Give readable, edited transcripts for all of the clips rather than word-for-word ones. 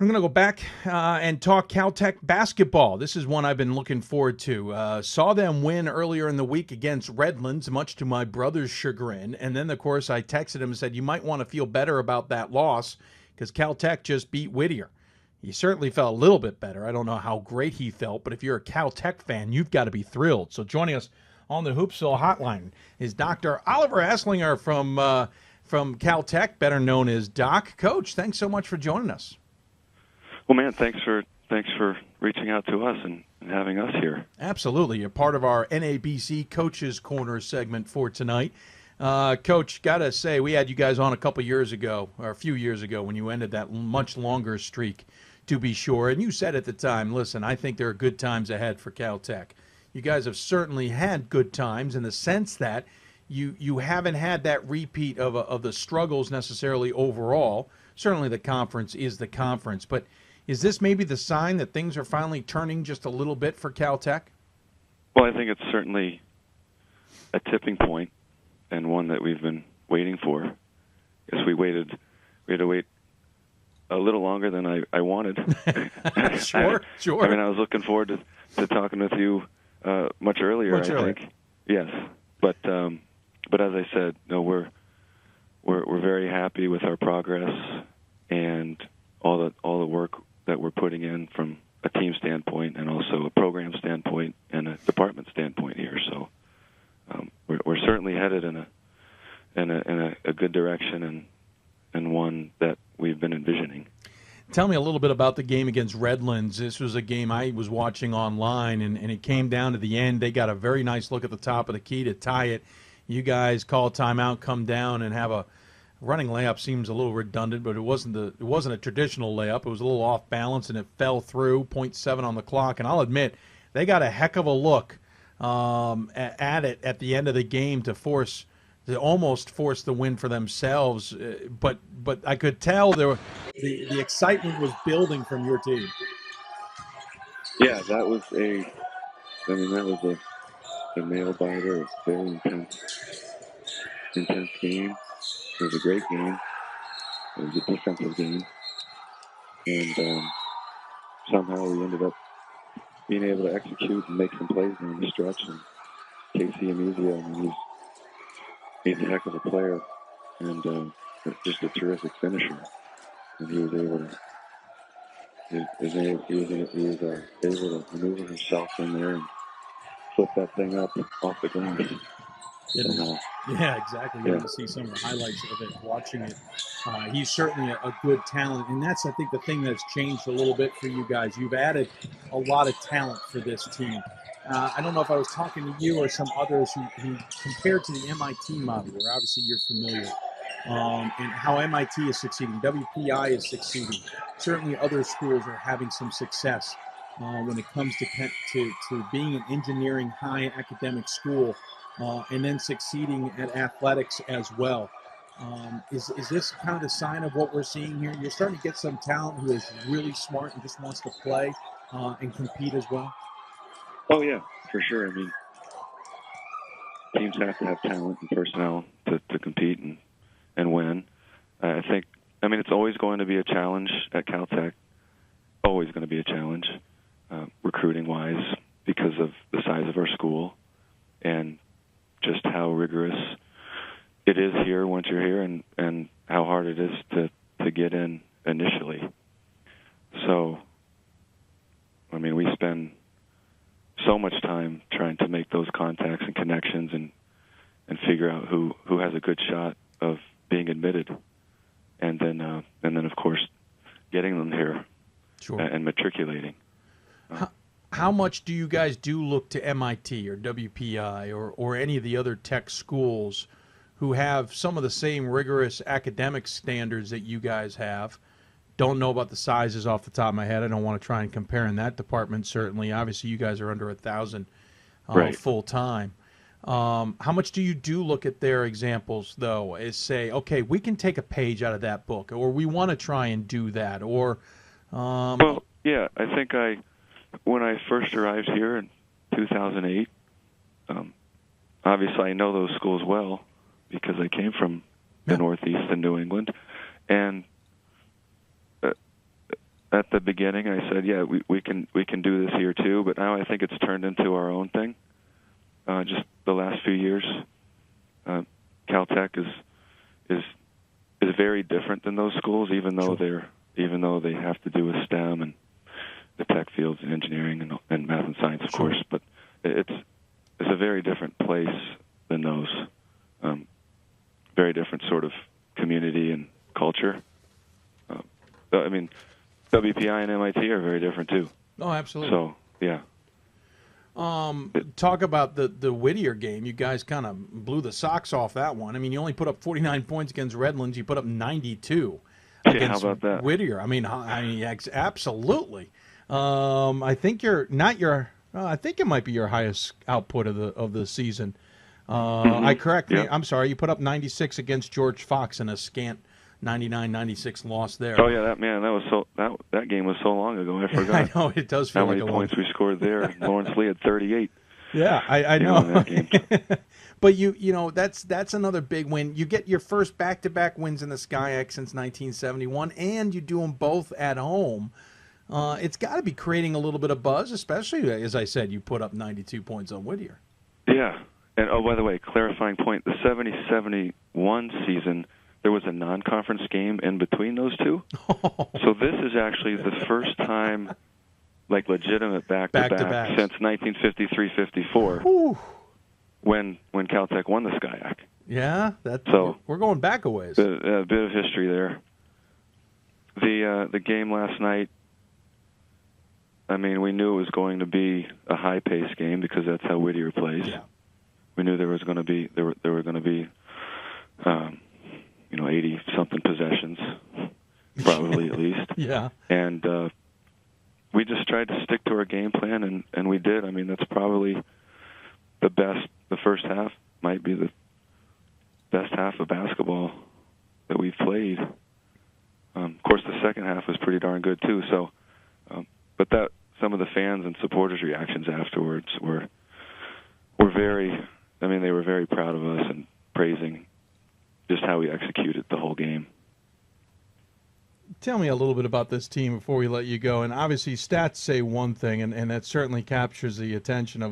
I'm going to go back and talk Caltech basketball. This is one I've been looking forward to. Saw them win earlier in the week against Redlands, much to my brother's chagrin. And then, of course, I texted him and said, you might want to feel better about that loss because Caltech just beat Whittier. He certainly felt a little bit better. I don't know how great he felt, but if you're a Caltech fan, you've got to be thrilled. So joining us on the Hoopsville hotline is Dr. Oliver Eslinger from Caltech, better known as Doc. Coach, thanks so much for joining us. Well, man, thanks for reaching out to us and having us here. Absolutely. You're part of our NABC Coaches Corner segment for tonight. Coach, got to say, we had you guys on a couple years ago, or a few years ago, when you ended that much longer streak, to be sure. And you said at the time, listen, I think there are good times ahead for Caltech. You guys have certainly had good times in the sense that you haven't had that repeat of the struggles necessarily overall. Certainly the conference is the conference, but is this maybe the sign that things are finally turning just a little bit for Caltech? Well, I think it's certainly a tipping point and one that we've been waiting for. Yes, we had to wait a little longer than I wanted. Sure. I mean, I was looking forward to talking with you much earlier, I think. Yes. But as I said, no, we're very happy with our progress and all the work that we're putting in from a team standpoint and also a program standpoint and a department standpoint here. So we're certainly headed in a good direction and one that we've been envisioning. Tell me a little bit about the game against Redlands. This was a game I was watching online, and it came down to the end. They got a very nice look at the top of the key to tie it. You guys call timeout, come down, and have a running layup. Seems a little redundant, but it wasn't a traditional layup. It was a little off balance, and it fell through. 0.7 on the clock, and I'll admit they got a heck of a look at it at the end of the game to almost force the win for themselves. But I could tell the excitement was building from your team. Yeah, that was a nail biter, a very intense game. It was a great game. It was a defensive game. And somehow we ended up being able to execute and make some plays down the stretch. And Casey Amizio, I mean, he's a heck of a player and just a terrific finisher. And he was able to maneuver himself in there and flip that thing up off the glass. Yeah, exactly. You have to see some of the highlights of it, watching it. He's certainly a good talent, and that's, I think, the thing that's changed a little bit for you guys. You've added a lot of talent for this team. I don't know if I was talking to you or some others who compared to the MIT model, where obviously you're familiar, and how MIT is succeeding, WPI is succeeding. Certainly other schools are having some success when it comes to being an engineering high academic school. And then succeeding at athletics as well. Is this kind of the sign of what we're seeing here? You're starting to get some talent who is really smart and just wants to play and compete as well? Oh, yeah, for sure. I mean, teams have to have talent and personnel to compete and win. I think, it's always going to be a challenge at Caltech, always going to be a challenge, recruiting-wise, because of the size of our school and just how rigorous it is here once you're here and how hard it is to get in initially. So, we spend so much time trying to make those contacts and connections and figure out who has a good shot of being admitted. And then of course, getting them here. Sure. And matriculating. How much do you guys look to MIT or WPI or any of the other tech schools who have some of the same rigorous academic standards that you guys have? Don't know about the sizes off the top of my head. I don't want to try and compare in that department, certainly. Obviously, you guys are under 1,000 right. full-time. How much do you look at their examples, though, as say, okay, we can take a page out of that book, or we want to try and do that, or... Well, yeah, I think when I first arrived here in 2008, obviously I know those schools well because I came from the Northeast in New England, and at the beginning, I said, yeah, we can do this here too. But now I think it's turned into our own thing. Just the last few years, Caltech is very different than those schools, even though they have to do with STEM and the tech fields and engineering and math and science, of course. But it's a very different place than those. Very different sort of community and culture. I mean, WPI and MIT are very different too. Oh, absolutely. So, yeah. Talk about the Whittier game. You guys kind of blew the socks off that one. I mean, you only put up 49 points against Redlands. You put up 92 against how about that? Whittier. I mean, absolutely. I think I think it might be your highest output of the season. I'm sorry. You put up 96 against George Fox in a scant 99-96 loss there. Oh yeah, that game was so long ago. I forgot. I know, it does feel how like many points we scored there. Lawrence Lee had 38. Yeah, I know. In that game. But you know that's another big win. You get your first back-to-back wins in the SCIAC since 1971, and you do them both at home. It's got to be creating a little bit of buzz, especially as I said, you put up 92 points on Whittier. Yeah, and by the way, clarifying point: the 70-71 season, there was a non-conference game in between those two. So this is actually the first time, like legitimate back-to-back since 1953-54, when Caltech won the SCIAC. Yeah, we're going back a ways. A bit of history there. The game last night, I mean, we knew it was going to be a high-paced game because that's how Whittier plays. Yeah. We knew there were going to be 80-something possessions, probably at least. Yeah. And we just tried to stick to our game plan, and we did. I mean, that's probably the best. The first half might be the best half of basketball that we've played. Of course, the second half was pretty darn good too. So, but some of the fans and supporters' reactions afterwards were very. I mean, they were very proud of us and praising just how we executed the whole game. Tell me a little bit about this team before we let you go. And obviously, stats say one thing, and that certainly captures the attention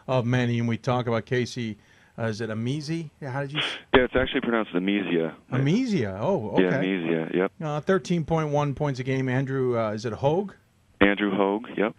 of many. And we talk about Casey. Is it Amizi? How did you? Yeah, it's actually pronounced Amnesia. Amnesia. Oh, okay. Yeah, Amnesia. Yep. 13.1 points a game. Andrew, is it Hogue? Andrew Hogue. Yep.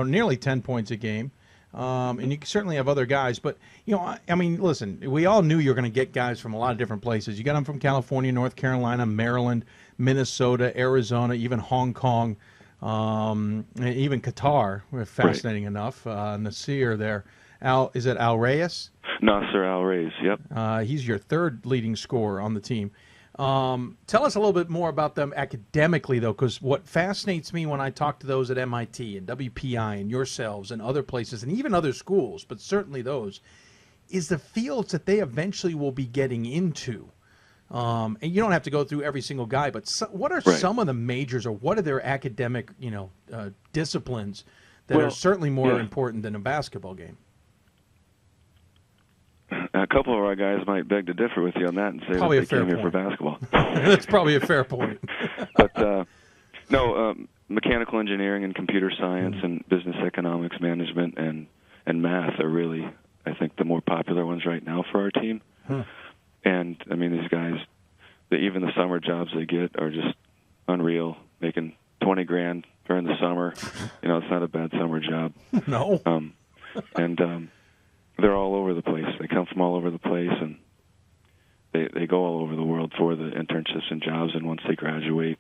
Nearly 10 points a game. And you certainly have other guys, but I mean, listen, we all knew you were going to get guys from a lot of different places. You got them from California, North Carolina, Maryland, Minnesota, Arizona, even Hong Kong, even Qatar. Fascinating enough. Nasir there. Is it Al Reyes? Nasser Al Reyes. Yep. He's your third leading scorer on the team. Tell us a little bit more about them academically, though, because what fascinates me when I talk to those at MIT and WPI and yourselves and other places and even other schools, but certainly those, is the fields that they eventually will be getting into. And you don't have to go through every single guy, but what are some of the majors, or what are their academic, disciplines that are certainly more important than a basketball game? A couple of our guys might beg to differ with you on that and say probably that they came here for basketball. That's probably a fair point. But mechanical engineering and computer science and business economics management and math are really, I think, the more popular ones right now for our team. Huh. And I mean, these guys, even the summer jobs they get are just unreal. Making $20,000 during the summer, it's not a bad summer job. No. They're all over the place. They come from all over the place, and they go all over the world for the internships and jobs. And once they graduate,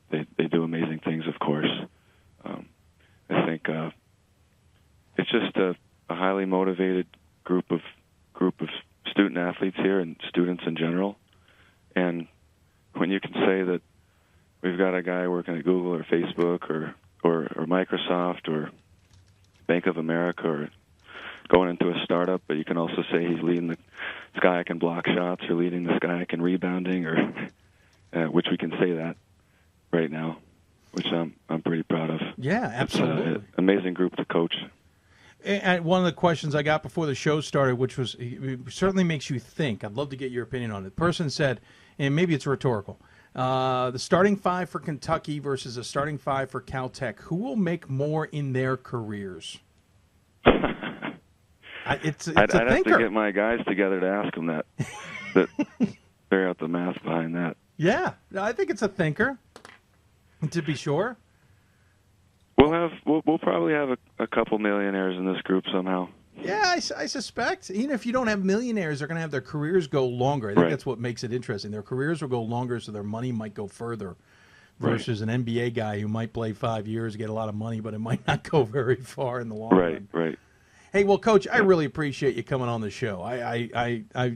they do amazing things. Of course, I think it's just a highly motivated group of student athletes here and students in general. And when you can say that we've got a guy working at Google or Facebook or Microsoft or Bank of America or going into a startup, but you can also say he's leading the SCIAC in block shots or leading the SCIAC in rebounding, or which we can say that right now, which I'm pretty proud of. Yeah, absolutely. It's an amazing group to coach. And one of the questions I got before the show started, which it certainly makes you think. I'd love to get your opinion on it. The person said, and maybe it's rhetorical, The starting five for Kentucky versus the starting five for Caltech. Who will make more in their careers? It's I'd a have thinker. to get my guys together to ask them that. That figure out the math behind that. Yeah, I think it's a thinker. To be sure. We'll probably have a couple millionaires in this group somehow. Yeah, I suspect. Even if you don't have millionaires, they're going to have their careers go longer. I think that's what makes it interesting. Their careers will go longer, so their money might go further. Versus an NBA guy who might play 5 years, get a lot of money, but it might not go very far in the long run. Right. Hey, well, Coach, I really appreciate you coming on the show.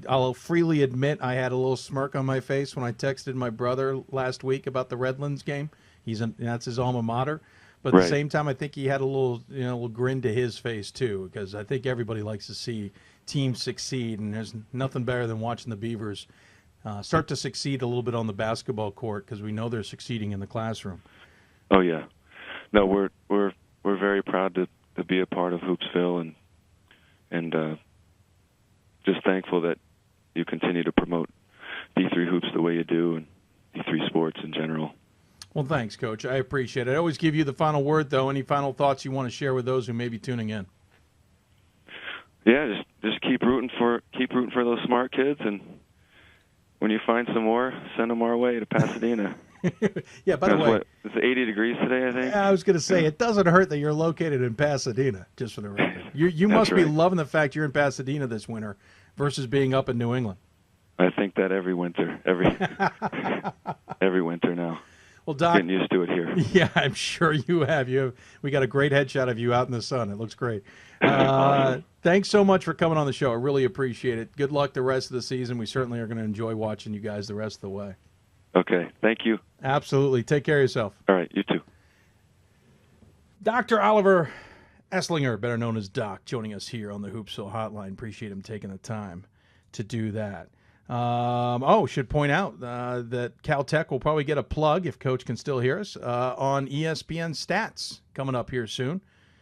I'll freely admit I had a little smirk on my face when I texted my brother last week about the Redlands game. That's his alma mater. But at the same time, I think he had a little grin to his face, too, because I think everybody likes to see teams succeed, and there's nothing better than watching the Beavers start to succeed a little bit on the basketball court because we know they're succeeding in the classroom. Oh, yeah. No, we're very proud to be a part of Hoopsville and just thankful that you continue to promote D3 Hoops the way you do and D3 sports in general. Well, thanks, Coach. I appreciate it. I always give you the final word, though. Any final thoughts you want to share with those who may be tuning in? Yeah, just keep rooting for those smart kids, and when you find some more, send them our way to Pasadena. Yeah, by the way, it's 80 degrees today, I think. I was going to say, it doesn't hurt that you're located in Pasadena, just for the record. You must be loving the fact you're in Pasadena this winter versus being up in New England. I think that every winter, every winter now. Well, Doc, getting used to it here. Yeah, I'm sure you have. We got a great headshot of you out in the sun. It looks great. Thanks so much for coming on the show. I really appreciate it. Good luck the rest of the season. We certainly are going to enjoy watching you guys the rest of the way. Okay, thank you. Absolutely. Take care of yourself. All right, you too. Dr. Oliver Eslinger, better known as Doc, joining us here on the Hoopsville Hotline. Appreciate him taking the time to do that. Should point out that Caltech will probably get a plug, if Coach can still hear us, on ESPN Stats coming up here soon.